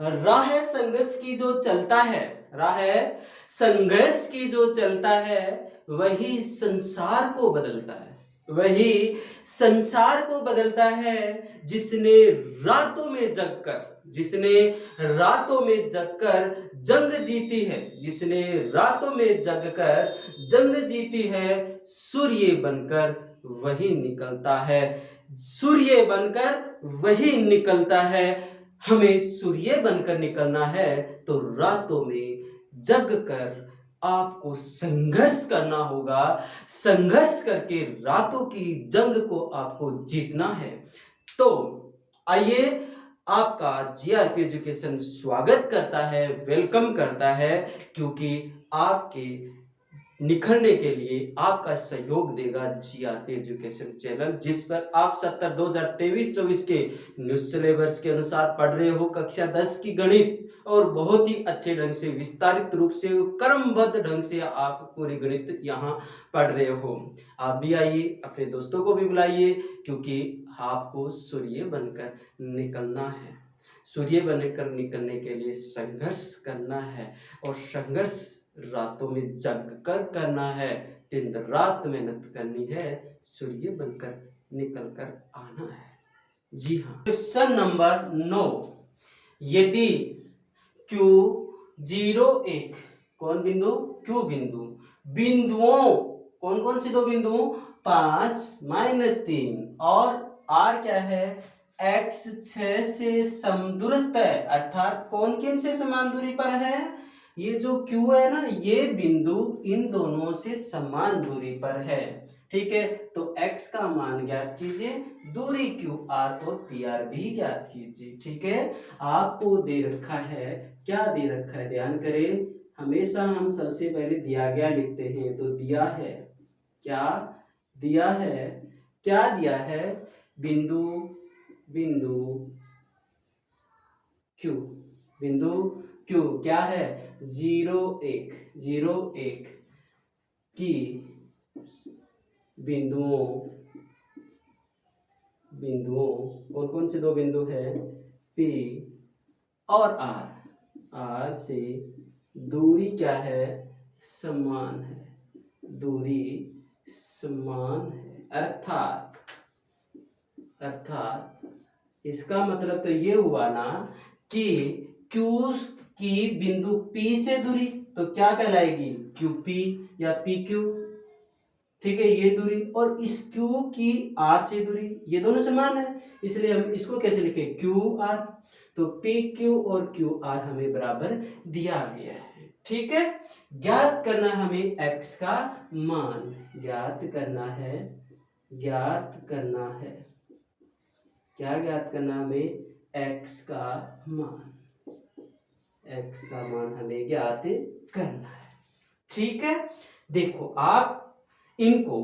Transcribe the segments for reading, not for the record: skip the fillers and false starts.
राह संघर्ष की जो चलता है, राह संघर्ष की जो चलता है, वही संसार को बदलता है। वही संसार को बदलता है जिसने रातों में जगकर, जिसने रातों में जगकर जंग जीती है, जिसने रातों में जगकर जंग जीती है, सूर्य बनकर वही निकलता है, सूर्य बनकर वही निकलता है। हमें सूर्य बनकर निकलना है तो रातों में जग कर आपको संघर्ष करना होगा। संघर्ष करके रातों की जंग को आपको जीतना है। तो आइए, आपका जीआरपी एजुकेशन स्वागत करता है, वेलकम करता है, क्योंकि आपके निखरने के लिए आपका सहयोग देगा जीआरपी एजुकेशन चैनल, जिस पर आप 2023-24 के न्यू सिलेबस के अनुसार पढ़ रहे हो कक्षा 10 की गणित, और बहुत ही अच्छे ढंग से, विस्तारित रूप से, क्रमबद्ध ढंग से आप पूरी गणित यहाँ पढ़ रहे हो। आप भी आइए, अपने दोस्तों को भी बुलाइए, क्योंकि आपको सूर्य बनकर निकलना है। सूर्य बनकर निकलने के लिए संघर्ष करना है, और संघर्ष रातों में जग कर करना है, दिन रात मेहनत करनी है, सूर्य बनकर निकल कर आना है। जी हाँ। क्वेश्चन नंबर 9, यदि Q 0 1, कौन बिंदु? Q बिंदु, बिंदुओं कौन कौन से दो बिंदु? 5 -3 और R क्या है? X 6 से समदूरस्थ है, अर्थात कौन किन से समान दूरी पर है? ये जो Q है ना, ये बिंदु इन दोनों से समान दूरी पर है। ठीक है, तो x का मान ज्ञात कीजिए, दूरी QR तो PR भी ज्ञात कीजिए। ठीक है, आपको दे रखा है, क्या दे रखा है ध्यान करें। हमेशा हम सबसे पहले दिया गया लिखते हैं, तो दिया है, क्या दिया है, क्या दिया है? बिंदु, बिंदु Q, बिंदु Q क्या है? 0 1, 0 1 की बिंदुओं, बिंदुओं कौन कौन से दो बिंदु है? P और R से दूरी क्या है? समान है, दूरी समान है, अर्थात इसका मतलब तो ये हुआ ना कि Q की बिंदु P से दूरी तो क्या कहलाएगी? QP या PQ। ठीक है, ये दूरी, और इस Q की R से दूरी, ये दोनों समान है, इसलिए हम इसको कैसे लिखे? QR। तो PQ और QR हमें बराबर दिया गया है। ठीक है, ज्ञात करना हमें x का मान, ज्ञात करना है, ज्ञात करना है, क्या ज्ञात करना हमें? x का मान, x का मान हमें ज्ञात करना है। ठीक है, देखो आप इनको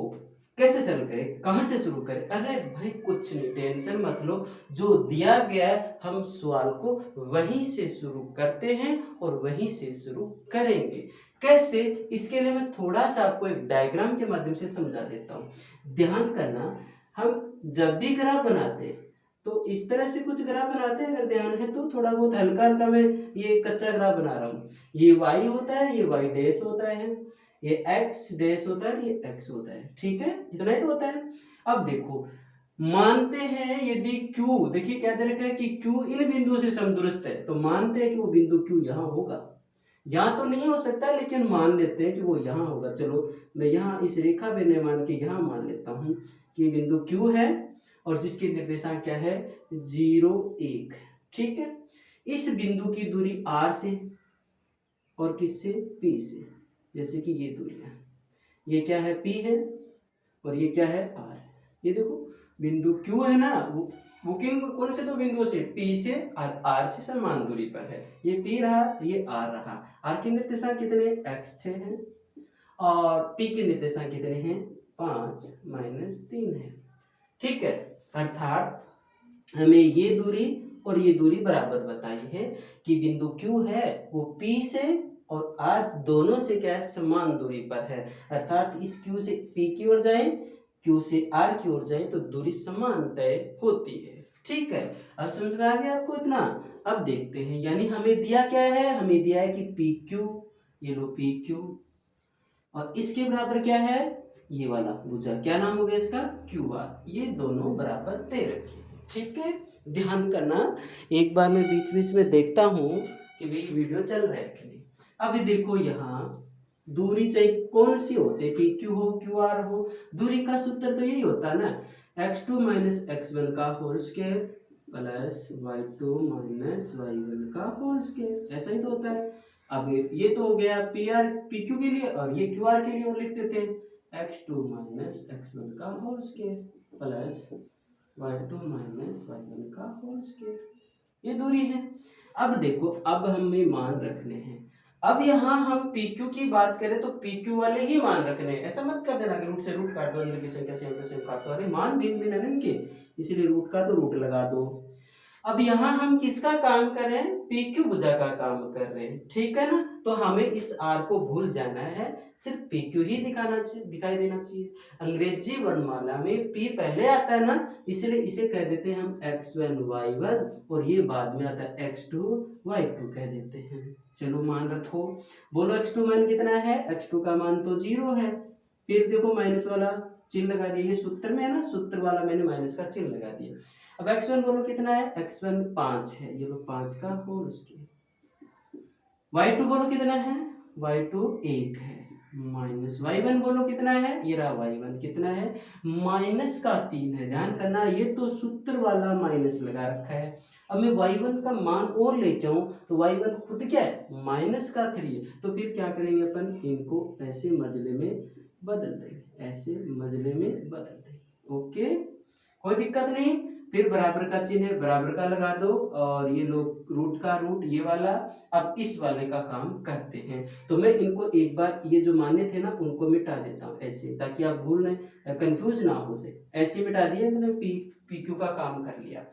कैसे सॉल्व करें, कहां से शुरू करें? अरे भाई कुछ नहीं, टेंशन मत लो, जो दिया गया है हम सवाल को वहीं से शुरू करते हैं और वहीं से शुरू करेंगे। कैसे? इसके लिए मैं थोड़ा सा आपको एक डायग्राम के माध्यम से समझा देता हूं। ध्यान करना, हम जब भी ग्राफ बनाते हैं तो इस तरह से कुछ ग्राफ बनाते हैं, अगर ध्यान है तो। थोड़ा बहुत हल्का हल्का मैं ये कच्चा ग्राफ बना रहा हूँ। ये y होता है, ये y डैश होता है, ये x डैश होता है, ये x होता है। ठीक है, इतना ही तो होता है। अब देखो, मानते हैं यदि Q, देखिए क्या दे रखा है कि Q इन बिंदुओं से समदूरस्थ है, तो मानते हैं कि वो बिंदु Q यहाँ होगा। यहाँ तो नहीं हो सकता, लेकिन मान लेते हैं कि वो यहाँ होगा। चलो मैं यहाँ इस रेखा बिंदु मान के यहाँ मान लेता हूँ कि बिंदु Q है और जिसके निर्देशांक क्या है? 0 1। ठीक है, इस बिंदु की दूरी R से और किससे? P से। जैसे कि ये दूरी है, ये क्या है? P है, और ये क्या है? R। ये देखो बिंदु Q है ना, वो किन कौन से दो बिंदुओं से? P से और R से समान दूरी पर है। ये P रहा, ये R रहा। R के निर्देशांक कितने? x 6 है, और P के निर्देशांक कितने हैं? 5 -3 है। ठीक है, अर्थात हमें ये दूरी और ये दूरी बराबर बताई है कि बिंदु Q है वो P से और R दोनों से क्या है? समान दूरी पर है। अर्थात इस Q से P की ओर जाए, Q से R की ओर जाए तो दूरी समान तय होती है। ठीक है, अब समझ में आ गया आपको इतना। अब देखते हैं, यानी हमें दिया क्या है, हमें दिया है कि पी क्यू, ये लो पी क्यू, और इसके बराबर क्या है, ये वाला भुजा, क्या नाम हो गया इसका, क्यू आर। ये दोनों बराबर दे रखे हैं। ठीक है, ध्यान करना, एक बार मैं बीच बीच में देखता हूँ कि भाई वीडियो चल रहा है कि नहीं। अभी देखो यहाँ दूरी चाहे कौन सी हो, चाहे पी क्यू हो क्यू आर हो, दूरी का सूत्र तो यही होता है ना, x2 माइनस x1 का whole square plus y2 minus y1 का होल स्क्वायर, ऐसा ही तो होता है। अब ये तो हो गया पी आर पी क्यू के लिए, और ये क्यू आर के लिए और लिख देते हैं x2 माइनस x1 का whole square plus y2 minus y1 का होल स्क्वायर, ये दूरी है। अब देखो, अब हमें मान रखने हैं। अब यहाँ हम PQ की बात करें तो PQ वाले ही मान रखने हैं, ऐसा मत कर देना कि रूट से रूट काट दो, अंदर की संख्या से अंदर से काट दो, अरे मान भिन्न भिन्न है इनके, इसलिए रूट का तो रूट लगा दो। अब यहाँ हम किसका काम कर रहे हैं, PQ भुजा का काम कर रहे हैं, ठीक है ना। तो हमें इस R को भूल जाना है, सिर्फ PQ ही दिखाई देना चाहिए। अंग्रेजी वर्णमाला में P पहले आता है ना, इसलिए इसे कह देते हैं हम x1 y1, और ये बाद में आता है x2 y2 कह देते हैं। चलो मान रखो, बोलो x2 मान कितना है, x2 का मान तो 0 है। फिर देखो माइनस वाला चिन्ह लगा दिया, ये सूत्र में है ना, सूत्र वाला मैंने माइनस का चिन्ह लगा दिया। अब x1 बोलो कितना है, x1 5 है, ये लो 5 का होल स्क्वायर। y2 बोलो कितना है, y2 1 है, माइनस y1 बोलो कितना है, ये रहा y1 कितना है, माइनस का 3 है। ध्यान करना, ये तो सूत्र वाला माइनस लगा रखा है। अब मैं y1 का मान और लेके आऊं तो y1 खुद क्या है, माइनस का 3 है। तो फिर क्या करेंगे अपन, इनको ऐसे मजले में बदल देंगे, ऐसे मजले में बदल देंगे। ओके, कोई दिक्कत नहीं। फिर बराबर का चिन्ह है, बराबर का लगा दो, और ये लोग रूट का रूट, ये वाला। अब इस वाले का काम करते हैं, तो मैं इनको एक बार ये जो माने थे ना उनको मिटा देता हूँ ऐसे, ताकि आप भूल कंफ्यूज ना हो जाए। ऐसे मिटा दिया मैंने, पी क्यू का काम कर लिया।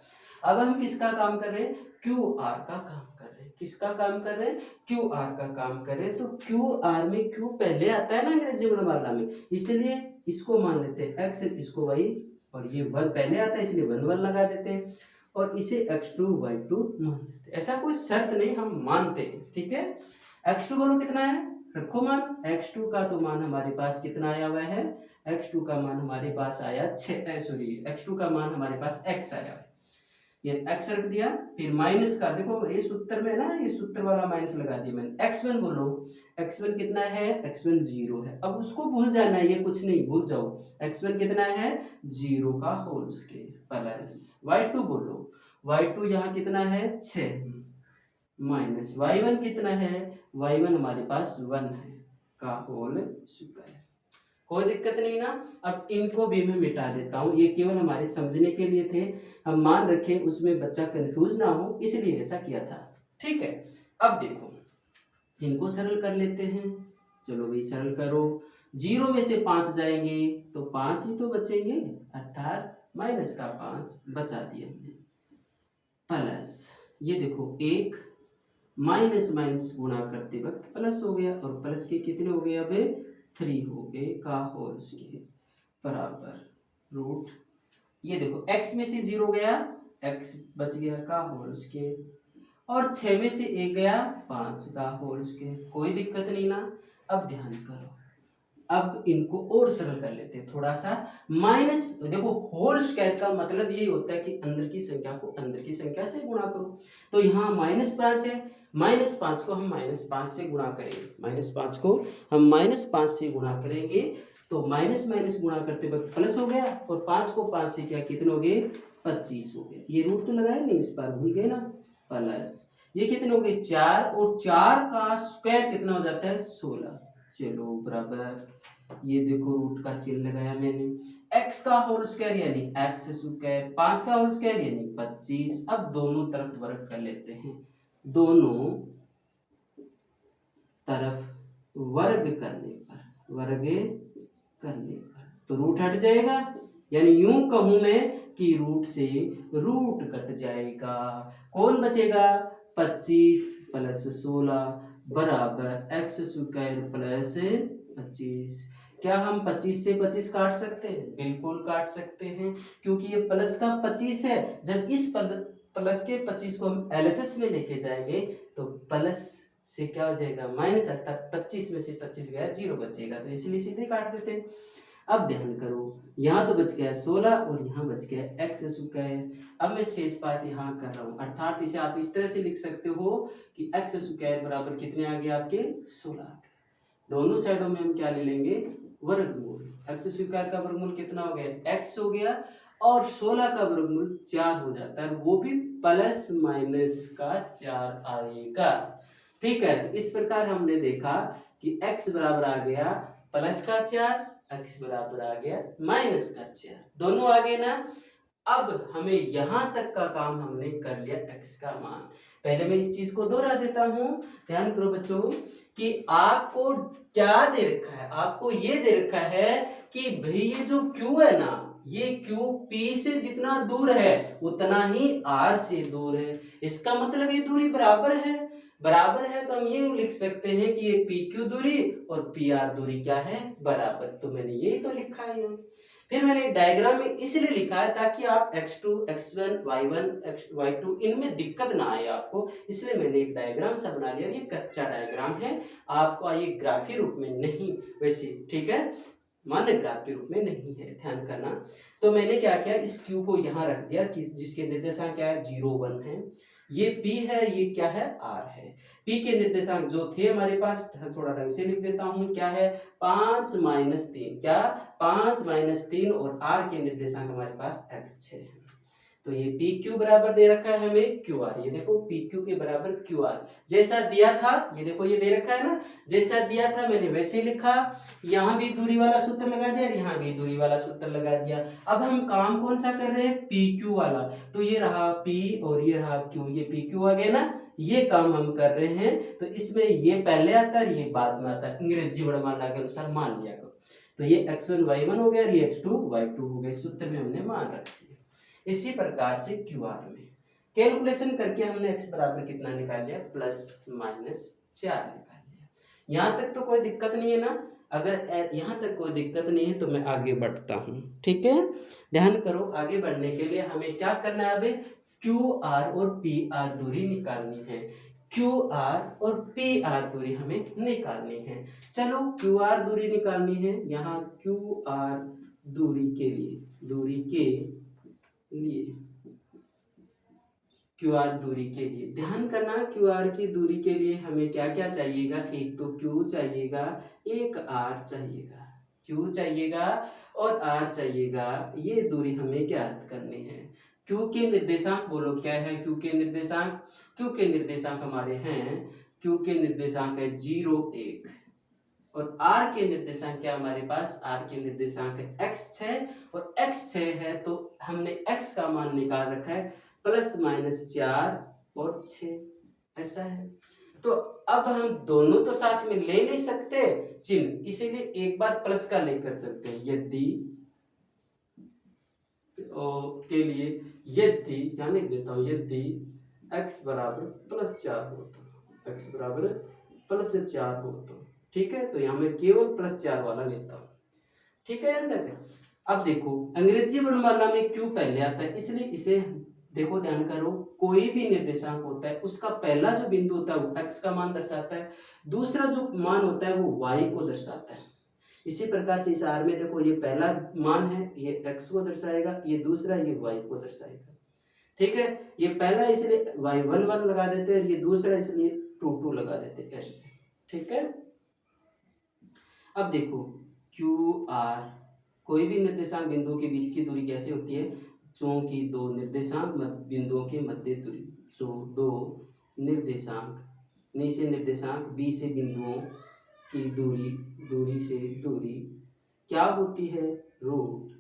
अब हम किसका काम कर रहे हैं, क्यू आर का काम कर रहे हैं। किसका काम कर रहे हैं, क्यू आर का काम कर रहे हैं। तो क्यू आर में क्यू पहले आता है ना अंग्रेजी वर्णमाला में, इसलिए इसको मान लेते हैं एक्स, इसको वाई, और ये वन पहले आता है इसलिए वन वन लगा देते हैं, और इसे x2 y2 मान लेते हैं। ऐसा कोई शर्त नहीं, हम मानते हैं। ठीक है, x2 बोलो कितना है, रखो मान। x2 का तो मान हमारे पास कितना आया हुआ है, x2 का मान हमारे पास आया 6, सॉरी x2 का मान हमारे पास x आया है, ये x रख दिया। फिर माइनस का, देखो ये सूत्र में ना, ये सूत्र वाला माइनस लगा दिया मैंने। x1 बोलो, x1 कितना है, x1 0 है। अब उसको भूल जाना है, ये कुछ नहीं, भूल जाओ। x1 कितना है, 0 का होल स्क्वायर प्लस y2 बोलो, y2 यहाँ कितना है 6, माइनस y1 कितना है, y1 हमारे पास 1 है का होल स्क्वायर। कोई दिक्कत नहीं ना। अब इनको भी मैं मिटा देता हूँ, ये केवल हमारे समझने के लिए थे, हम मान रखें उसमें बच्चा कंफ्यूज ना हो, इसलिए ऐसा किया था। ठीक है, अब देखो इनको सरल कर लेते हैं। चलो भाई सरल करो, 0 में से 5 जाएंगे तो 5 ही तो बचेंगे, अर्थात माइनस का 5 बचा दिए हमने, प्लस ये देखो 1, माइनस माइनस गुणा करते वक्त प्लस हो गया, और प्लस के कितने हो गए, अब 3 हो गए का होल स्क्वायर बराबर रूट, ये देखो x में से 0 गया, x बच गया का होल स्क्वायर, और 6 में से 1 गया 5 का होल स्क्वायर। कोई दिक्कत नहीं ना। अब ध्यान करो, अब इनको और सरल कर लेते हैं थोड़ा सा। माइनस, देखो होल स्क्वायर का मतलब यही होता है कि अंदर की संख्या को अंदर की संख्या से गुणा करो। तो यहाँ -5 है, -5 को हम -5 से गुणा करेंगे, -5 को हम -5 से गुणा करेंगे, तो माइनस माइनस गुणा करते वक्त प्लस हो गया, और 5 को 5 से क्या कितने हो गए, 25 हो गए। ये रूट तो लगाया नहीं, इस बार भूल गए ना, प्लस ये कितने हो गए 4, और 4 का स्क्वायर कितना हो जाता है 16। चलो बराबर, ये देखो रूट का चिन्ह लगाया मैंने, x का होल स्क्वायर यानी x स्क्वायर, 5 का होल स्क्वायर यानी 25। अब दोनों तरफ वर्ग कर लेते हैं, दोनों तरफ वर्ग करने पर तो रूट हट जाएगा, यानी यूं कहूं मैं कि रूट से रूट कट जाएगा। कौन बचेगा, 25 प्लस 16 बराबर x स्क्वायर प्लस 25। क्या हम 25 से 25 काट सकते हैं? बिल्कुल काट सकते हैं, क्योंकि ये प्लस का 25 है। जब इस प्लस के 25 को हम एलएचएस में लेके जाएंगे तो प्लस से क्या हो जाएगा माइनस, अर्थात 25 में से 25 गया 0 बचेगा, तो इसलिए सीधे काट देते हैं। अब ध्यान करो, यहाँ तो बच गया 16 और यहाँ बच गया x स्क्वायर। अब मैं शेष पार्ट यहाँ कर रहा हूँ, अर्थात इसे आप इस तरह से लिख सकते हो कि x स्क्वायर बराबर कितने आ गए आपके 16 आ गए। दोनों साइडों में हम क्या ले लेंगे वर्गमूल। x स्क्वायर का वर्गमूल कितना हो गया x हो गया, और 16 का वर्गमूल 4 हो जाता है, वो भी प्लस माइनस का 4 आएगा। ठीक है, तो इस प्रकार हमने देखा कि x बराबर आ गया प्लस का 4, x बराबर आ गया माइनस का 4, दोनों आ गए ना। अब हमें यहां तक का काम हमने कर लिया x का मान। पहले मैं इस चीज को दोहरा देता हूं, ध्यान करो बच्चों कि आपको क्या दे रखा है, आपको ये दे रखा है कि भाई ये जो q है ना, ये q p से जितना दूर है उतना ही r से दूर है। इसका मतलब ये दूरी बराबर है। बराबर है तो हम ये लिख सकते हैं कि ये PQ दूरी और PR दूरी क्या है बराबर। तो मैंने यही तो लिखा है यहाँ। फिर मैंने डायग्राम में इसलिए लिखा है ताकि आप x2, x1, y1, y2 इनमें दिक्कत ना आए आपको, इसलिए मैंने एक डायग्राम सा बना लिया। ये कच्चा डायग्राम है, आपको ये ग्राफी रूप में नहीं, वैसे ठीक है मान्य ग्राफ के रूप में नहीं है, ध्यान करना। तो मैंने क्या किया, इस Q को यहाँ रख दिया जिसके निर्देशांक क्या है 0, 1 है। ये P है, ये क्या है R है। P के निर्देशांक जो थे हमारे पास, थोड़ा ढंग से लिख देता हूँ, क्या है 5 माइनस 3, क्या 5 माइनस 3, और R के निर्देशांक हमारे पास x6 है। तो ये PQ बराबर दे रखा है हमें QR, ये देखो PQ के बराबर QR जैसा दिया था, ये देखो ये दे रखा है ना, जैसा दिया था मैंने वैसे लिखा। यहाँ भी दूरी वाला सूत्र लगा दिया, यहाँ भी दूरी वाला सूत्र लगा दिया। अब हम काम कौन सा कर रहे हैं PQ वाला, तो ये रहा P और ये रहा Q, ये PQ आ गया ना, ये काम हम कर रहे हैं। तो इसमें ये पहले आता है ये बाद में आता है, अंग्रेजी वर्णमाला के अनुसार मान लिया करो। तो ये x1 y1 हो गया और ये x2 y2 हो गए, सूत्र में हमने मान रख दिया। इसी प्रकार से QR में कैलकुलेशन करके हमने x बराबर कितना निकाल लिया प्लस माइनस 4 निकाल लिया। यहाँ तक तो कोई दिक्कत नहीं है ना, अगर यहाँ तक कोई दिक्कत नहीं है तो मैं आगे बढ़ता हूँ। ठीक है, ध्यान करो, आगे बढ़ने के लिए हमें क्या करना है, अब QR और PR दूरी निकालनी है। QR और PR दूरी हमें निकालनी है। चलो QR दूरी निकालनी है, यहाँ QR दूरी के लिए QR दूरी के लिए ध्यान करना, QR की दूरी के लिए हमें क्या क्या चाहिएगा, एक तो Q चाहिएगा, एक R चाहिएगा, Q चाहिएगा और R चाहिएगा। ये दूरी हमें ज्ञात करनी है। Q के निर्देशांक बोलो क्या है, Q के निर्देशांक, Q के निर्देशांक हमारे हैं, Q के निर्देशांक है 0, 1, और R के निर्देशांक क्या हमारे पास, R के निर्देशांक है x6, और x6 है तो हमने x का मान निकाल रखा है प्लस माइनस 4 और 6, ऐसा है। तो अब हम दोनों तो साथ में ले नहीं सकते चिन्ह, इसीलिए एक बार प्लस का लेकर चलते हैं। यदि के लिए यदि यहाँ लिख देता हूँ, यदि x बराबर प्लस 4 हो तो, x बराबर प्लस 4 हो तो, ठीक है, तो यहाँ मैं केवल प्लस 4 वाला लेता हूँ। ठीक है यहाँ तक। अब देखो अंग्रेजी वर्णमाला में क्यों पहले आता है, इसलिए इसे देखो, ध्यान करो, कोई भी निर्देशांक होता है उसका पहला जो बिंदु होता है वो x का मान दर्शाता है, दूसरा जो मान होता है वो y को दर्शाता है। इसी प्रकार से इस R में देखो, ये पहला मान है ये x को दर्शाएगा, ये दूसरा ये y को दर्शाएगा। ठीक है, ये पहला इसलिए y1 1 लगा देते हैं, ये दूसरा इसलिए 2 2 लगा देते हैं ऐसे। ठीक है, अब देखो QR, कोई भी निर्देशांक बिंदुओं के बीच की दूरी कैसे होती है, चूंकि दो निर्देशांक बिंदुओं के मध्य दूरी, जो दो निर्देशांक से निर्देशांक B से बिंदुओं की दूरी से दूरी क्या होती है, रूट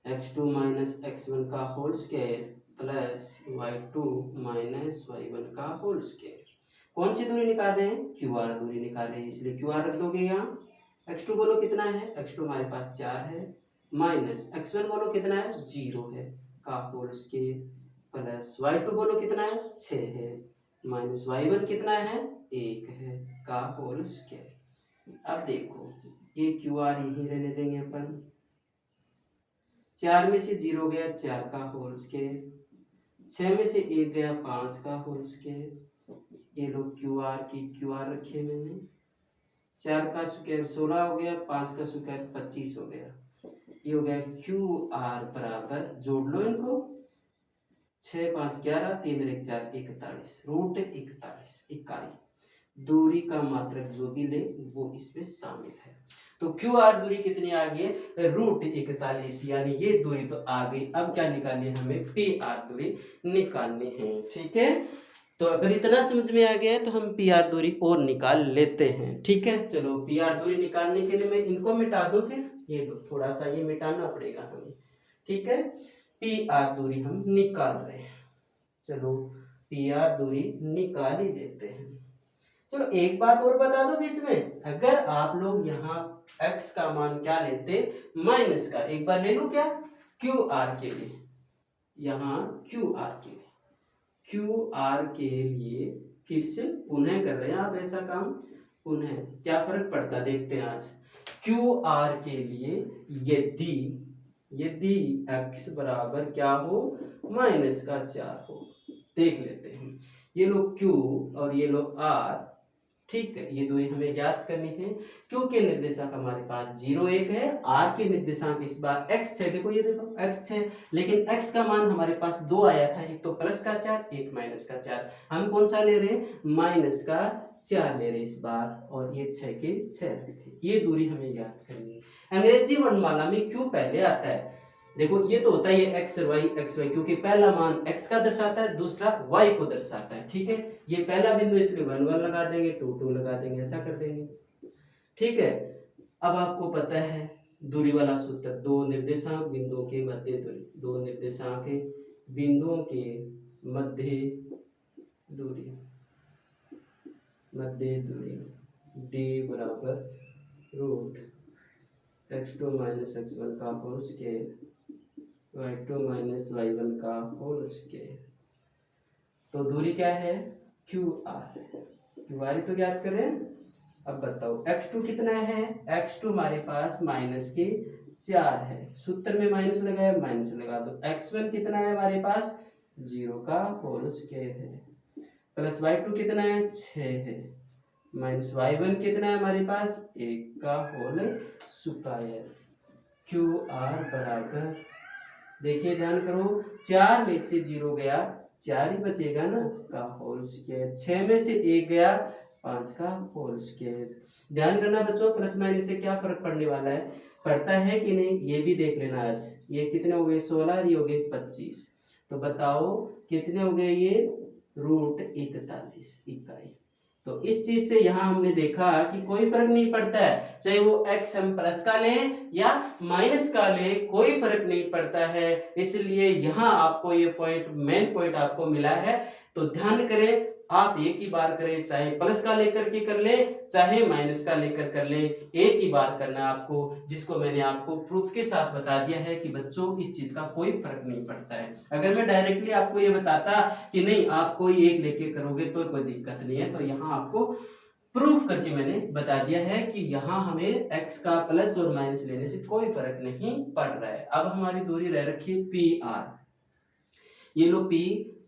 x2 माइनस x1 का whole square plus y2 minus y1 का होल स्क्वायर। कौन सी दूरी निकाल रहे हैं, QR दूरी निकाल रहे हैं, इसलिए QR रख दोगे यहाँ। x2 बोलो कितना है, x2 हमारे पास 4 है, माइनस x1 बोलो कितना है 0 है का होल स्क्वायर, प्लस y2 बोलो कितना है 6 है, माइनस y1 कितना है 1 है का होल स्क्वायर। अब देखो ये क्यू आर यही रहने देंगे अपन, 4 में से 0 गया 4 का होल स्केयर, 6 में से 1 गया 5 का होल स्केयर, ये लो क्यू आर की क्यू आर रखी है मैंने, 4 का स्क्वायर 16 हो गया, 5 का स्क्वायर 25 हो गया, ये हो गया क्यू आर बराबर, जोड़ लो इनको, 6 5 11 3 1 4 41 रूट 41 इकाई। दूरी का मात्रक जो भी ले वो इसमें शामिल है। तो क्यू आर दूरी कितनी आ गई है, रूट 41, यानी ये दूरी तो आ गई। अब क्या निकालनी है, हमें पी आर दूरी निकालनी है। ठीक है, तो अगर इतना समझ में आ गया है तो हम पी आर दूरी और निकाल लेते हैं। ठीक है, चलो पी आर दूरी निकालने के लिए मैं इनको मिटा दूं, फिर ये थोड़ा सा ये मिटाना पड़ेगा हमें। ठीक है, पी आर दूरी हम निकाल रहे हैं, चलो पी आर दूरी निकाल ही देते हैं। चलो एक बात और बता दो बीच में, अगर आप लोग यहाँ x का मान क्या लेते, माइनस का, एक बार ले लो क्या, क्यू आर के लिए, यहाँ क्यू आर के लिए, क्यू आर के लिए फिर से पुनः कर रहे हैं आप ऐसा काम, पुनः क्या फर्क पड़ता देखते हैं आज। क्यू आर के लिए यदि यदि x बराबर क्या हो, -4 हो, देख लेते हैं, ये लो q और ये लो r। ठीक है, ये दूरी हमें ज्ञात करनी है। क्यू के निर्देशांक हमारे पास 0 1 है, आर के निर्देशांक इस बार x है, देखो ये देखो x है, लेकिन x का मान हमारे पास 2 आया था, एक तो +4 एक -4, हम कौन सा ले रहे हैं, -4 ले रहे हैं इस बार, और ये 6 के 6 ये दूरी हमें ज्ञात करनी है। अंग्रेजी वर्णमाला में क्यू पहले आता है, देखो ये तो होता है एक्स वाई, क्योंकि पहला मान x का दर्शाता है, दूसरा y को दर्शाता है। ठीक है, ये पहला बिंदु इसलिए 1 1 लगा देंगे, 2 2 लगा देंगे, ऐसा कर देंगे। ठीक है, अब आपको पता है दूरी वाला सूत्र, दो निर्देशांक बिंदुओं के मध्य दूरी, दो निर्देशांक बिंदुओं के मध्य दूरी, मध्य दूरी d बराबर रूट x2 - x1 का होल स्क्वायर y2 - y1 का होल स्क्वायर। तो दूरी क्या है, क्यू आर, क्यू आर तो ज्ञात करें। अब बताओ x2 कितना है, x2 हमारे पास -4 है, सूत्र में माइनस लगाया, माइनस लगा दो। x1 कितना है हमारे पास, 0 का होल स्क्वायर है, प्लस y2 कितना है, 6 है, माइनस y1 कितना है हमारे पास, 1 का होल स्क्वायर। क्यू आर बराबर, देखिए ध्यान करो, 4 में से 0 गया 4 ही बचेगा ना, का होल स्क्वायर, 6 में से 1 गया 5 का होल स्क्वायर। ध्यान करना बच्चों, प्लस माइनस से क्या फर्क पड़ने वाला है, पड़ता है कि नहीं ये भी देख लेना आज। ये कितने हो गए 16, ये हो गए 25, तो बताओ कितने हो गए ये, रूट 41 इकाई। तो इस चीज से यहाँ हमने देखा कि कोई फर्क नहीं पड़ता है, चाहे वो x हम प्लस का लें या माइनस का लें, कोई फर्क नहीं पड़ता है। इसलिए यहाँ आपको ये पॉइंट, मेन पॉइंट आपको मिला है, तो ध्यान करें, आप एक ही बार करें, चाहे प्लस का लेकर के कर ले चाहे माइनस का लेकर कर ले, एक ही बार करना है आपको, जिसको मैंने आपको प्रूफ के साथ बता दिया है कि बच्चों इस चीज का कोई फर्क नहीं पड़ता है। अगर मैं डायरेक्टली आपको ये बताता कि नहीं आप कोई एक लेके करोगे तो कोई दिक्कत नहीं है, तो यहाँ आपको प्रूफ करके मैंने बता दिया है कि यहाँ हमें x का प्लस और माइनस लेने से कोई फर्क नहीं पड़ रहा है। अब हमारी दूरी रह रखी है पी आर, ये लो p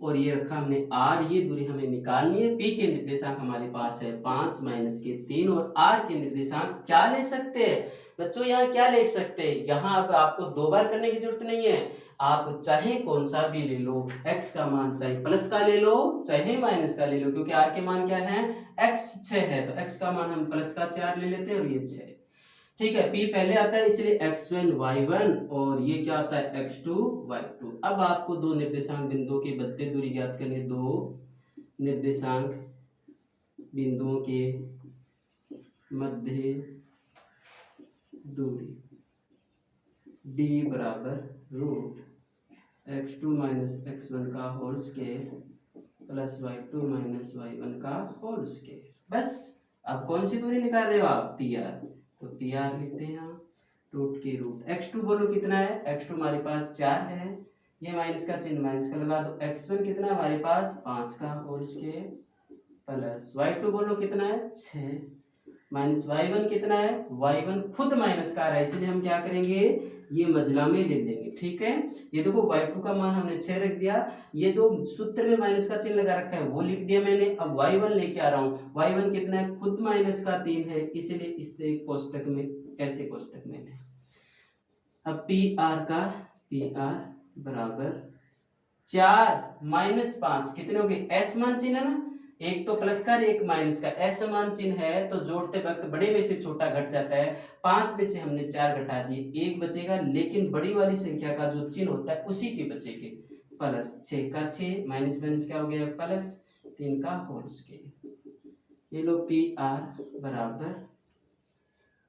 और ये रखा हमने r, ये दूरी हमें निकालनी है। p के निर्देशांक हमारे पास है 5 माइनस के 3, और r के निर्देशांक क्या ले सकते हैं बच्चों, यहाँ क्या ले सकते हैं, यहाँ अब आपको 2 बार करने की जरूरत नहीं है, आप चाहे कौन सा भी ले लो, x का मान चाहे प्लस का ले लो चाहे माइनस का ले लो, क्योंकि r के मान क्या है, x 6 है, तो x का मान हम प्लस का 4 ले लेते हैं और ये 6। ठीक है, p पहले आता है इसलिए x1 y1, और ये क्या आता है x2 y2। अब आपको दो निर्देशांक बिंदुओं के मध्य दूरी ज्ञात करनी, दो निर्देशांक बिंदुओं के मध्य दूरी d बराबर रूट x2 - x1 का whole square plus y2 - y1 का होल स्क्वायर। बस अब कौन सी दूरी निकाल रहे हो आप, पी आर, तो पी आर लिखते हैं यहाँ, रूट के रूट x2 बोलो कितना है, x2 हमारे पास 4 है, ये माइनस का चिन्ह माइनस का लगा दो, x1 कितना है हमारे पास 5 का होल स्क्वायर, प्लस y2 बोलो कितना है 6, माइनस y1 कितना है, y1 खुद माइनस का आ रहा है, इसलिए हम क्या करेंगे, ये मजला में ले लेंगे। ठीक है, ये देखो y2 का मान हमने 6 रख दिया, ये जो सूत्र में माइनस का चिन्ह लगा रखा है वो लिख दिया मैंने। अब y1 लेके आ रहा हूँ, y1 कितना है, खुद माइनस का 3 है, इसलिए इस कोष्टक में, ऐसे कोष्टक में ले। अब पी आर का, पी आर बराबर 4 माइनस 5 कितने हो गए, असमान चिन्ह है ना, एक तो प्लस का एक माइनस का, असमान चिन्ह है तो जोड़ते वक्त बड़े में से छोटा घट जाता है। 5 में से हमने 4 घटा दिए, 1 बचेगा, लेकिन बड़ी वाली संख्या का जो चिन्ह होता है उसी के बचेंगे। प्लस 6 का 6 माइनस माइनस क्या हो गया, प्लस 3 का होल स्क्वायर। ये लो पी आर बराबर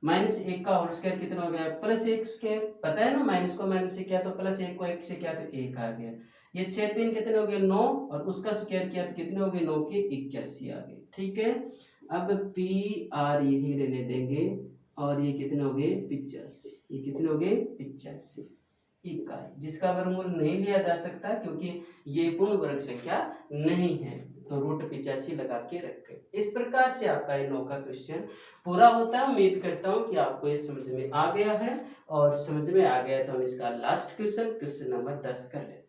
माइनस 1 का होल स्क्वायर कितना हो गया, प्लस 1 स्क्वायर। पता है ना, माइनस को माइनस से किया तो प्लस 1 को 1 से किया तो 1 आ गया। ये 6 3 कितने हो गए, 9, और उसका स्क्वायर किया तो कितने हो गए, 9 के 81 आ गए। ठीक है, अब पी आर यही रहने देंगे, और ये कितने हो गए, 85। ये कितने हो गए, 85 इकाई, जिसका वर्गमूल नहीं लिया जा सकता क्योंकि ये पूर्ण वर्ग संख्या नहीं है, तो रूट 85 लगा के रखे। इस प्रकार से आपका ये 9 का क्वेश्चन पूरा होता है। उम्मीद करता हूँ कि आपको ये समझ में आ गया है, और समझ में आ गया है तो हम इसका लास्ट क्वेश्चन, क्वेश्चन नंबर 10 कर लेते हैं।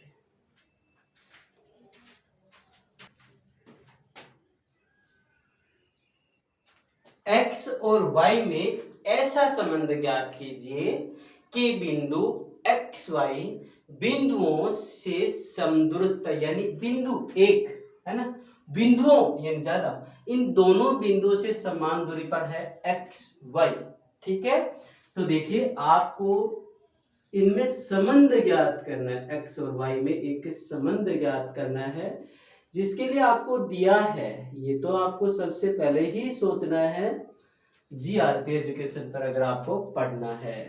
x और y में ऐसा संबंध ज्ञात कीजिए कि बिंदु x y बिंदुओं से समदूरस्थ, यानी बिंदु एक है ना, बिंदुओं यानी ज्यादा, इन दोनों बिंदुओं से समान दूरी पर है x y। ठीक है, तो देखिए आपको इनमें संबंध ज्ञात करना है, x और y में एक संबंध ज्ञात करना है, जिसके लिए आपको दिया है, ये तो आपको सबसे पहले ही सोचना है जीआरपी एजुकेशन पर अगर आपको पढ़ना है।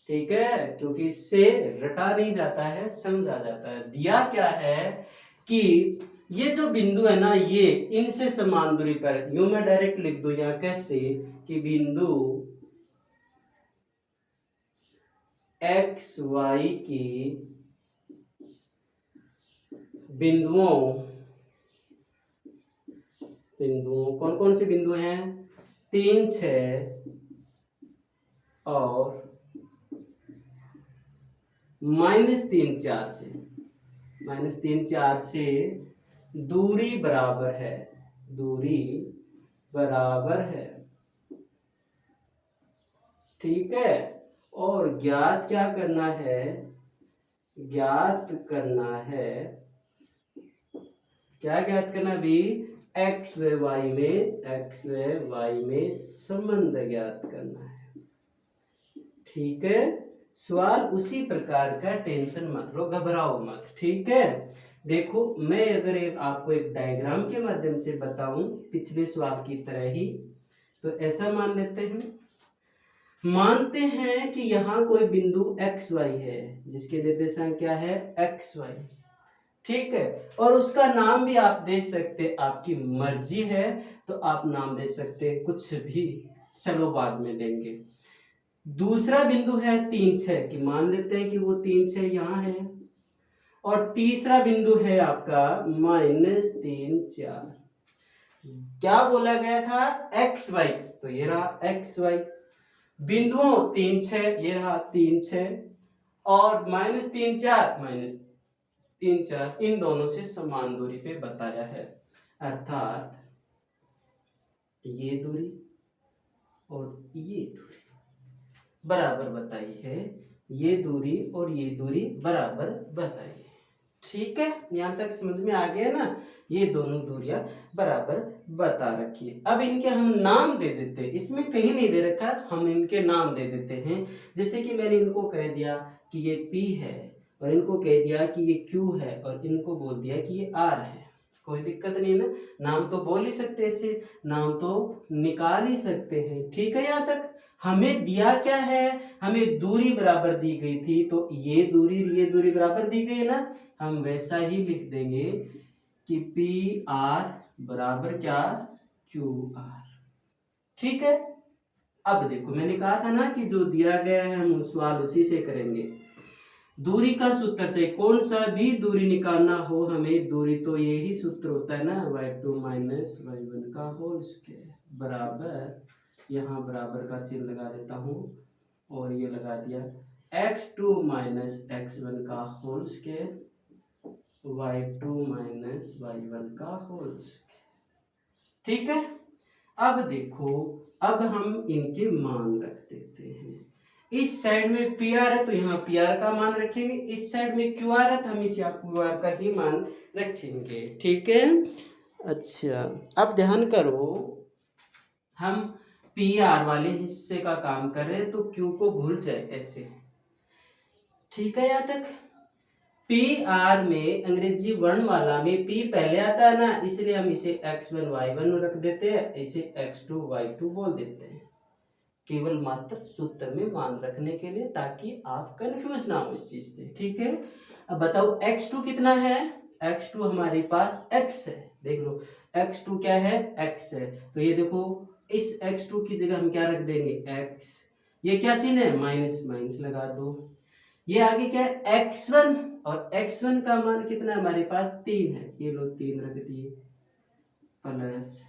ठीक है, क्योंकि इससे रटा नहीं जाता है, समझा जाता है। दिया क्या है कि ये जो बिंदु है ना, ये इनसे समान दूरी पर, यूं मैं डायरेक्ट लिख दूं यहां कैसे, कि बिंदु एक्स वाई की बिंदुओं कौन कौन से बिंदु हैं, 3 6 और -3 4 से, -3 4 से दूरी बराबर है, दूरी बराबर है। ठीक है, और ज्ञात क्या करना है, ज्ञात करना है, क्या ज्ञात करना भी, एक्स व वाई में, एक्स व वाई में संबंध ज्ञात करना है। ठीक है, सवाल उसी प्रकार का, टेंशन मत लो, घबराओ मत। ठीक है, देखो मैं अगर आपको एक डायग्राम के माध्यम से बताऊं पिछले सवाल की तरह ही, तो ऐसा मान लेते हैं, मानते हैं कि यहाँ कोई बिंदु एक्स वाई है जिसके निर्देशांक क्या है, एक्स वाई। ठीक है, और उसका नाम भी आप दे सकते, आपकी मर्जी है तो आप नाम दे सकते कुछ भी, चलो बाद में देंगे। दूसरा बिंदु है 3 6 कि मान लेते हैं कि वो 3 6 यहाँ है, और तीसरा बिंदु है आपका -3 4। क्या बोला गया था, एक्स वाई, तो ये रहा एक्स वाई, बिंदुओं 3 6, ये रहा 3 6, और -3 4 -3 4, इन दोनों से समान दूरी पे बताया है, अर्थात ये दूरी और ये दूरी बराबर बताई है, ये दूरी और ये दूरी बराबर बताई है। ठीक है, यहां तक समझ में आ गया ना, ये दोनों दूरियां बराबर बता रखी है। अब इनके हम नाम दे देते हैं, इसमें कहीं नहीं दे रखा, हम इनके नाम दे देते हैं। जैसे कि मैंने इनको कह दिया कि ये P है, और इनको कह दिया कि ये Q है, और इनको बोल दिया कि ये R है, कोई दिक्कत नहीं ना, नाम तो बोल ही सकते, ऐसे नाम तो निकाल ही सकते हैं। ठीक है, यहाँ तक हमें दिया क्या है, हमें दूरी बराबर दी गई थी, तो ये दूरी बराबर दी गई है ना, हम वैसा ही लिख देंगे कि पी आर बराबर क्या, क्यू आर। ठीक है, अब देखो मैंने कहा था ना कि जो दिया गया है हम सवाल उसी से करेंगे। दूरी का सूत्र चाहिए, कौन सा भी दूरी निकालना हो हमें, दूरी तो यही सूत्र होता है ना, y2 - y1 का होल स्क्वायर बराबर यहाँ बराबर का चिन्ह लगा देता हूँ और ये लगा दिया x2 माइनस x1 का whole square y2 minus y1 का होल स्क्वायर। ठीक है, अब देखो, अब हम इनके मान रख देते हैं। इस साइड में पी आर है तो यहाँ पी आर का मान रखेंगे, इस साइड में क्यू आर है तो हम इस क्यू आर का ही मान रखेंगे। ठीक है, अच्छा अब ध्यान करो, हम पी आर वाले हिस्से का काम कर रहे हैं तो क्यू को भूल जाए ऐसे। ठीक है, यहाँ तक पी आर में अंग्रेजी वर्ण वाला में पी पहले आता है ना, इसलिए हम इसे x1 y1 रख देते हैं, इसे x2 y2 बोल देते हैं, केवल मात्र सूत्र में मान रखने के लिए, ताकि आप कंफ्यूज ना हो इस चीज से। ठीक है, अब बताओ x2 कितना है। x2 हमारे पास x है, देख लो x2 क्या है, x है, तो ये देखो इस x2 की जगह हम क्या रख देंगे, x, ये क्या चिन्ह है, माइनस, माइनस लगा दो। ये आगे क्या है, x1, और x1 का मान कितना है हमारे पास, 3 है, ये लो 3 रख दिए, प्लस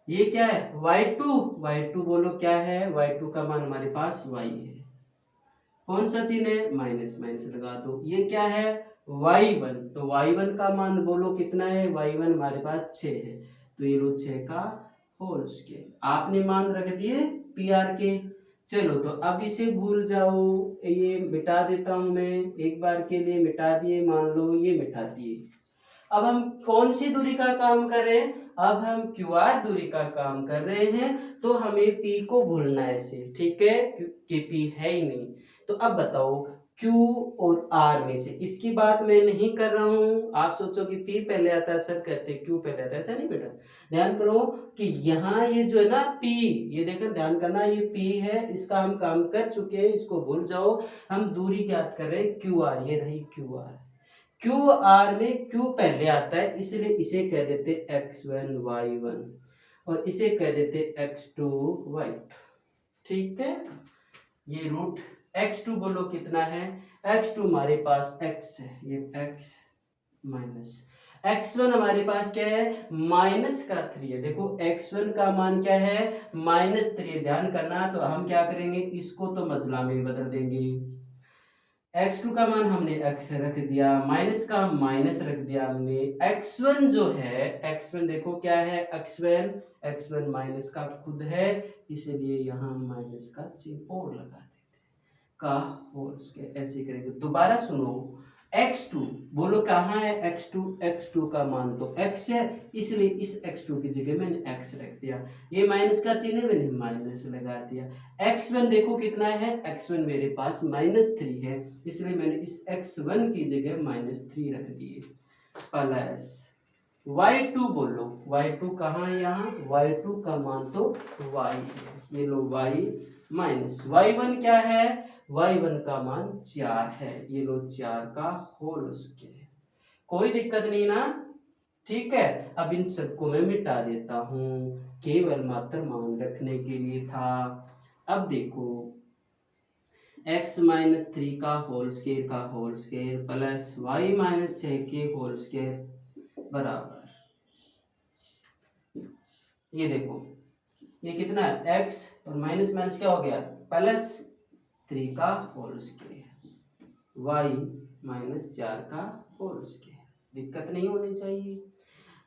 ये क्या है, y2, y2 बोलो क्या है, y2 का मान हमारे पास y है, कौन सा चिन्ह है, माइनस, माइनस लगा दो। ये क्या है, y1, तो y1 का मान बोलो कितना है, y1 हमारे पास 6 है, तो ये लो 6 का होल स्क्वायर। आपने मान रख दिए पी आर के। चलो तो अब इसे भूल जाओ, ये मिटा देता हूं मैं, एक बार के लिए मिटा दिए, मान लो ये मिटा दिए। अब हम कौन सी दूरी का काम कर रहे हैं, अब हम क्यू आर दूरी का काम कर रहे हैं, तो हमें पी को भूलना है ऐसे। ठीक है, कि पी है ही नहीं, तो अब बताओ Q और R में से, इसकी बात मैं नहीं कर रहा हूं, आप सोचो कि P पहले आता है, सब कहते हैं Q पहले आता है, ऐसा नहीं बेटा। ध्यान करो कि यहाँ ये जो है ना P, ये देखो ध्यान करना, ये P है, इसका हम काम कर चुके हैं, इसको भूल जाओ। हम दूरी ज्ञात कर रहे हैं QR, ये रही QR। QR में Q पहले आता है, इसलिए इसे कह देते x1 y1 और इसे कह देते x2 y2। ठीक है, ये रूट x2 बोलो कितना है, x2 हमारे पास x है, ये x माइनस x1 हमारे पास क्या है, माइनस का 3 है। देखो x1 का मान क्या है, -3, ध्यान करना, तो हम क्या करेंगे, इसको तो मजला में बदल देंगे। x2 का मान हमने x रख दिया, माइनस का माइनस रख दिया हमने, x1 जो है, x1 देखो क्या है, x1 माइनस का खुद है, इसलिए यहाँ माइनस का चिन्ह और लगा देते का होल स्क्वायर, ऐसे करेंगे। दोबारा सुनो, x2 बोलो कहाँ है, x2 का मान तो x है, इसलिए इस x2 की जगह मैंने x रख दिया, ये माइनस का चिन्ह है, मैंने माइनस लगा दिया। x1 देखो कितना है, x1 मेरे पास -3 है, इसलिए मैंने इस x1 की जगह -3 रख दिए, प्लस y2 बोलो, y2 कहाँ है, यहाँ y2 का मान तो y है, ये लो y माइनस y1 क्या है, y1 का मान 4 है, ये लो 4 का होल स्क्वायर। कोई दिक्कत नहीं ना, ठीक है। अब इन सबको मैं मिटा देता हूँ, केवल मात्र मान रखने के लिए था। अब देखो x माइनस 3 का whole square plus y minus 6 के होल स्क्वायर बराबर, ये देखो ये कितना है, x और माइनस माइनस क्या हो गया, +3 का होल स्क्वायर, y -4 का होल स्क्वायर। दिक्कत नहीं होनी चाहिए।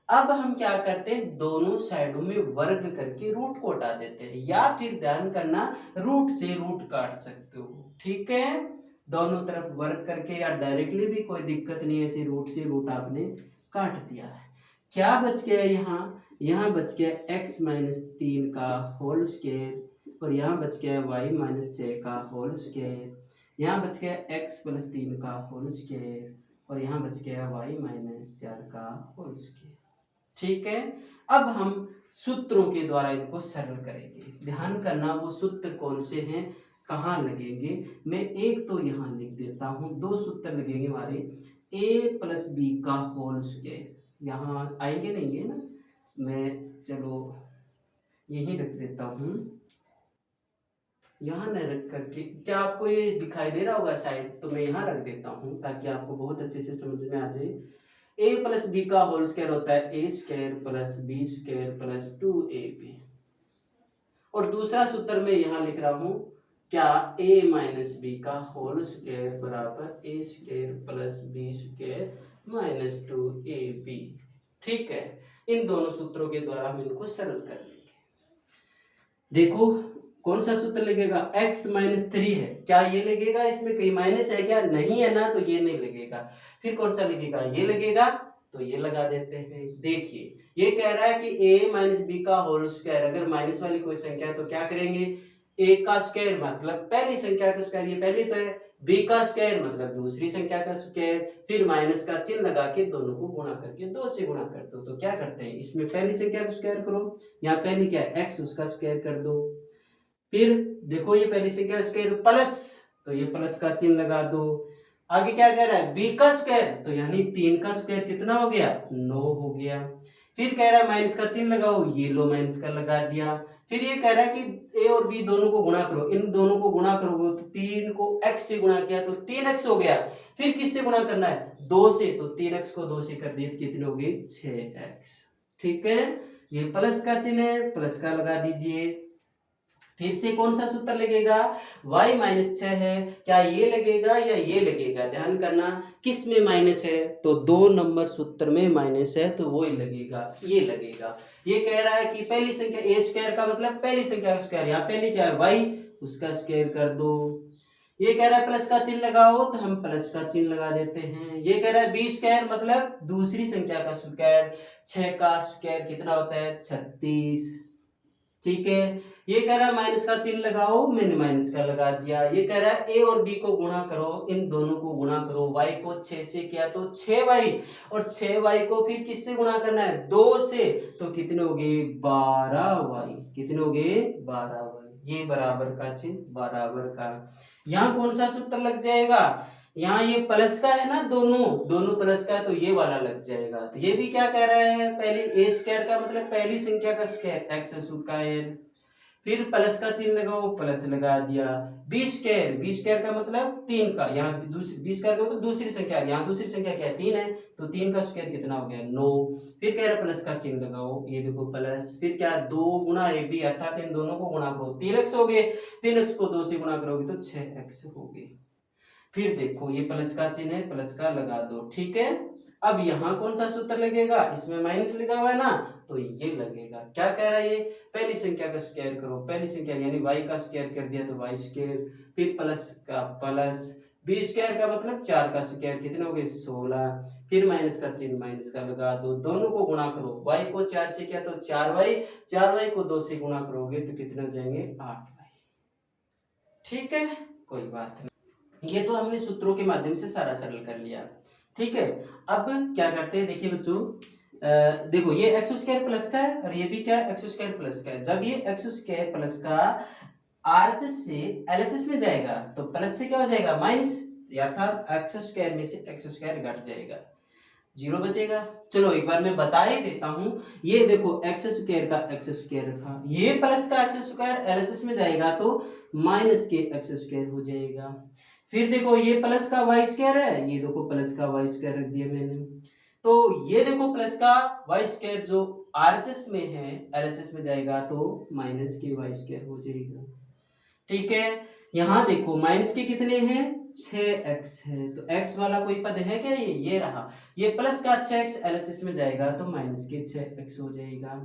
अब हम क्या करते हैं, दोनों साइडों में वर्ग करके रूट को हटा देते हैं, या फिर ध्यान करना रूट से रूट काट सकते हो। ठीक है, दोनों तरफ वर्ग करके या डायरेक्टली भी कोई दिक्कत नहीं है, ऐसे रूट से रूट आपने काट दिया है। क्या बच गया यहाँ बच गया x -3 का होल स्क्वायर, और यहाँ बच गया y -6 का होल स्क्वायर, यहाँ बच गया x +3 का होल स्क्वायर, और यहाँ बच गया y -4 का होल स्क्वायर। ठीक है, अब हम सूत्रों के द्वारा इनको सरल करेंगे। ध्यान करना वो सूत्र कौन से हैं, कहाँ लगेंगे, मैं एक तो यहाँ लिख देता हूँ, दो सूत्र लगेंगे हमारे, a + b का होल स्क्वायर, यहाँ आएंगे नहीं है ना, मैं चलो यही रख देता हूँ, यहाँ न रख करके, क्या आपको ये दिखाई दे रहा होगा शायद, तो मैं यहाँ रख देता हूँ ताकि आपको बहुत अच्छे से समझ में आ जाए। a + b का होल स्क्वायर होता है a² + b² + 2ab, और दूसरा सूत्र मैं यहाँ लिख रहा हूँ क्या, a माइनस बी का होल स्क्वायर बराबर A square plus B square minus 2ab। ठीक है, इन दोनों सूत्रों के द्वारा हम इनको सरल कर लेंगे। देखो कौन सा सूत्र लगेगा, x माइनस 3 है, क्या ये लगेगा, इसमें कहीं माइनस है क्या, नहीं है ना, तो ये नहीं लगेगा। फिर कौन सा लगेगा, ये लगेगा, तो ये लगा देते हैं। देखिए ये कह रहा है कि a माइनस बी का होल स्क्वायर, अगर माइनस वाली कोई संख्या है तो क्या करेंगे, a का स्क्वायर मतलब पहली संख्या का स्क्वायर, ये पहली तो है, b का स्क्वायर मतलब दूसरी संख्या का स्क्वायर, फिर माइनस का चिन्ह लगा के दोनों को गुणा करके 2 से गुणा कर दो। तो क्या करते हैं, इसमें पहली संख्या का स्क्वायर करो, यहाँ पहली क्या है x, उसका स्क्वायर कर दो। फिर देखो ये पहली संख्या स्क्वायर प्लस, तो ये प्लस का चिन्ह लगा दो। आगे क्या कह रहा है, b का स्क्वायर, तो यानी 3 का स्क्वायर कितना हो गया, 9 हो गया। फिर कह रहा है माइनस का चिन्ह लगाओ, ये लो माइनस का लगा दिया। फिर ये कह रहा है कि a और b दोनों को गुणा करो, इन दोनों को गुणा करोगे तो 3 को x से गुणा किया तो 3x हो गया। फिर किससे गुणा करना है, 2 से, तो 3x को 2 से कर दिए तो कितने हो गए, 6x। ठीक है, ये प्लस का चिन्ह है, प्लस का लगा दीजिए। फिर से कौन सा सूत्र लगेगा, y माइनस 6 है, क्या ये लगेगा या ये लगेगा, ध्यान करना किस में माइनस है, तो 2 नंबर सूत्र में माइनस है, तो वो ही लगेगा, ये लगेगा। ये कह रहा है कि पहली संख्या a स्क्वायर का मतलब पहली संख्या का स्क्वायर, यहाँ पहली क्या है y, उसका स्क्वायर कर दो। ये कह रहा है प्लस का चिन्ह लगाओ, तो हम प्लस का चिन्ह लगा देते हैं। ये कह रहा है बी स्क्वायर मतलब दूसरी संख्या का स्क्वायर, 6 का स्क्वायर कितना होता है, 36। ठीक है, ये कह रहा है माइनस का चिन्ह लगाओ, मैंने माइनस का लगा दिया। ये कह रहा है ए और बी को गुणा करो, इन दोनों को गुणा करो, y को 6 से किया तो 6y, और 6y को फिर किससे गुणा करना है, 2 से, तो कितने हो गए, 12y। कितने हो गए, 12y। ये बराबर का चिन्ह, बराबर का। यहाँ कौन सा सूत्र लग जाएगा, यहाँ ये प्लस का है ना, दोनों दोनों प्लस का है, तो ये वाला लग जाएगा। तो ये भी क्या कह रहा है, पहली a स्क्वायर का मतलब पहली संख्या का स्क्वायर x स्क्वायर, फिर प्लस का चिन्ह लगाओ, प्लस लगा दिया। बी स्क्वायर का मतलब 3 का, यहाँ दूसरी बी स्क्वायर का मतलब दूसरी संख्या, यहाँ दूसरी संख्या क्या है, 3 है, तो 3 का स्क्वायर कितना हो गया, 9। फिर कह रहा है प्लस का चिन्ह लगाओ, ये देखो प्लस, फिर क्या 2 गुणा ए बी, अर्थात इन दोनों को गुणा करो, 3x हो गए, 3x को 2 से गुणा करोगे तो 6x हो गए। फिर देखो ये प्लस का चिन्ह है, प्लस का लगा दो। ठीक है, अब यहाँ कौन सा सूत्र लगेगा, इसमें माइनस लिखा हुआ है ना, तो ये लगेगा। क्या कह रहा है ये, पहली संख्या का स्क्वायर करो, पहली संख्या यानी y का स्क्वायर कर दिया तो y स्क्वायर, फिर प्लस का प्लस, बी स्क्वायर का मतलब 4 का स्क्वायर, कितने हो गए, 16। फिर माइनस का चिन्ह, माइनस का लगा दो, दोनों को गुणा करो, y को 4 से किया तो 4y, 4y को 2 से गुणा करोगे तो कितने हो जाएंगे, 8y। ठीक है, कोई बात नहीं, ये तो हमने सूत्रों के माध्यम से सारा सरल कर लिया। ठीक है, अब क्या करते हैं, देखिए बच्चों, देखो ये एक्स स्क्वायर प्लस का है और ये भी क्या है, एक्स स्क्वायर प्लस का है। जब ये एक्स स्क्वायर प्लस का आरएचएस से एलएचएस में जाएगा तो प्लस से क्या हो जाएगा, माइनस, अर्थात एक्स स्क्वायर में से एक्स स्क्वायर घट जाएगा, 0 बचेगा। चलो एक बार मैं बता ही देता हूं, ये देखो एक्स स्क्वायर का एक्स स्क्वायर रखा, ये प्लस का एक्स स्क्वायर एलएचएस में जाएगा तो माइनस के एक्स स्क्वायर हो जाएगा। फिर देखो ये प्लस का वाई स्क्वायर है, ये देखो प्लस का वाई स्क्वायर रख दिया मैंने, तो ये देखो प्लस का वाई स्क्वायर जो आरएचएस में है एलएचएस में जाएगा तो माइनस के वाई स्क्वायर हो जाएगा। ठीक है, यहाँ देखो माइनस के कितने हैं, 6x है, तो x वाला कोई पद है क्या, ये रहा, ये प्लस का 6x एलएचएस में जाएगा तो माइनस के 6x हो जाएगा।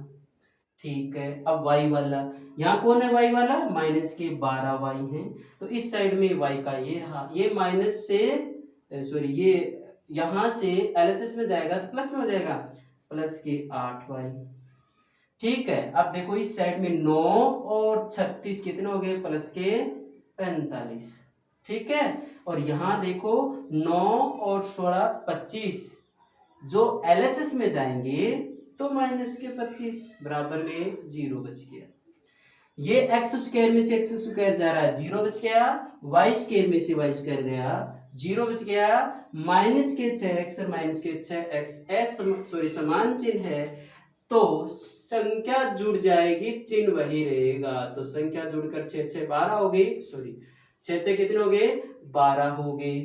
ठीक है, अब y वाला, यहाँ कौन है y वाला, माइनस के 12y है, तो इस साइड में y का ये रहा, ये माइनस से सॉरी ये यहां से एलएचएस में जाएगा तो प्लस में हो जाएगा, प्लस के 8y। ठीक है, अब देखो इस साइड में 9 और 36 कितने हो गए, प्लस के 45। ठीक है, और यहां देखो 9 और 16 25, जो एलएचएस में जाएंगे तो माइनस के 25, बराबर में 0 बच गया। ये एक्स स्क्वायर में से एक्स स्क्वायर जा रहा है, 0 बच गया, वाई स्क्वायर में से वाई स्क्वायर गया, 0 बच गया, माइनस के 6x और माइनस के 6x सॉरी समान चिन्ह है तो संख्या जुड़ जाएगी, चिन्ह वही रहेगा, तो संख्या जुड़कर 6 6 12 हो गई, सॉरी 6 6 कितने हो गए, 12 हो गए,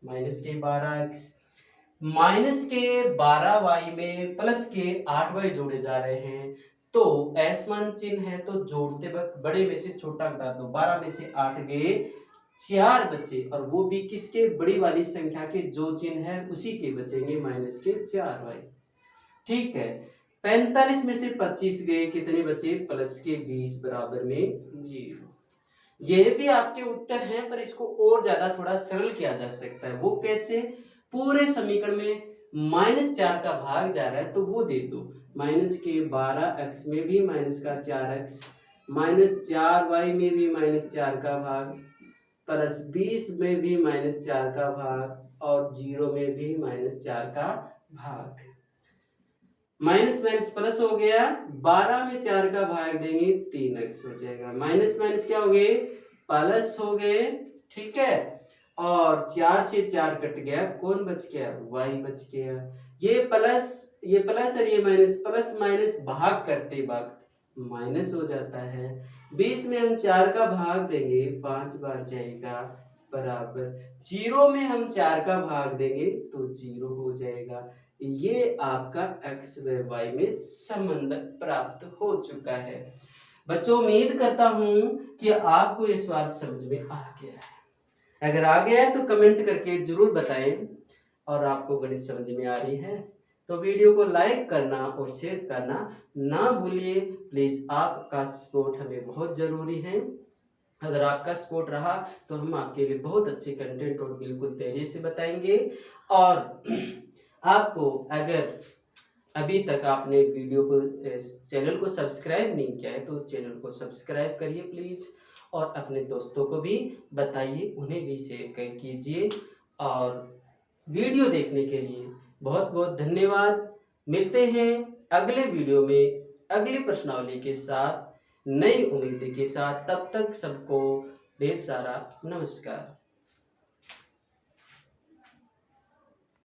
माइनस के 12x, माइनस के 12y में प्लस के 8y जोड़े जा रहे हैं, तो असमान चिन्ह है तो जोड़ते वक्त बड़े में से छोटा घटा दो। 12 में से 8 गए, 4 बचे, और वो भी किसके, बड़ी वाली संख्या के जो चिन्ह है उसी के बचेंगे, माइनस के 4 भाई। ठीक है, 45 में से 25 गए, कितने बचे, प्लस के 20 बराबर में 0। ये भी आपके उत्तर हैं, पर इसको और ज्यादा थोड़ा सरल किया जा सकता है। वो कैसे, पूरे समीकरण में -4 का भाग जा रहा है तो वो दे दो, माइनस के 12x में भी माइनस का 4x, -4y में भी -4 का भाग, प्लस 20 में भी -4 का भाग, और 0 में भी -4 का भाग। माइनस माइनस प्लस हो गया, 12 में 4 का भाग देंगे 3x हो जाएगा, माइनस माइनस क्या हो गए, प्लस हो गए। ठीक है, और 4 से 4 कट गया, कौन बच गया, y बच गया। ये प्लस और ये माइनस, प्लस माइनस भाग करते वक्त माइनस हो जाता है। 20 में हम 4 का भाग देंगे, 5 बार जाएगा, बराबर 0 में हम 4 का भाग देंगे तो 0 हो जाएगा। ये आपका x व y में संबंध प्राप्त हो चुका है। बच्चों, उम्मीद करता हूं कि आपको ये सवाल समझ में आ गया है। अगर आ गया है तो कमेंट करके जरूर बताएं, और आपको गणित समझ में आ रही है तो वीडियो को लाइक करना और शेयर करना ना भूलिए प्लीज। आपका सपोर्ट हमें बहुत जरूरी है। अगर आपका सपोर्ट रहा तो हम आपके लिए बहुत अच्छे कंटेंट और बिल्कुल तेजी से बताएंगे। और आपको अगर अभी तक आपने वीडियो को, चैनल को सब्सक्राइब नहीं किया है तो चैनल को सब्सक्राइब करिए प्लीज, और अपने दोस्तों को भी बताइए, उन्हें भी शेयर कीजिए। और वीडियो देखने के लिए बहुत बहुत धन्यवाद। मिलते हैं अगले वीडियो में अगली प्रश्नावली के साथ, नई उम्मीद के साथ। तब तक सबको ढेर सारा नमस्कार।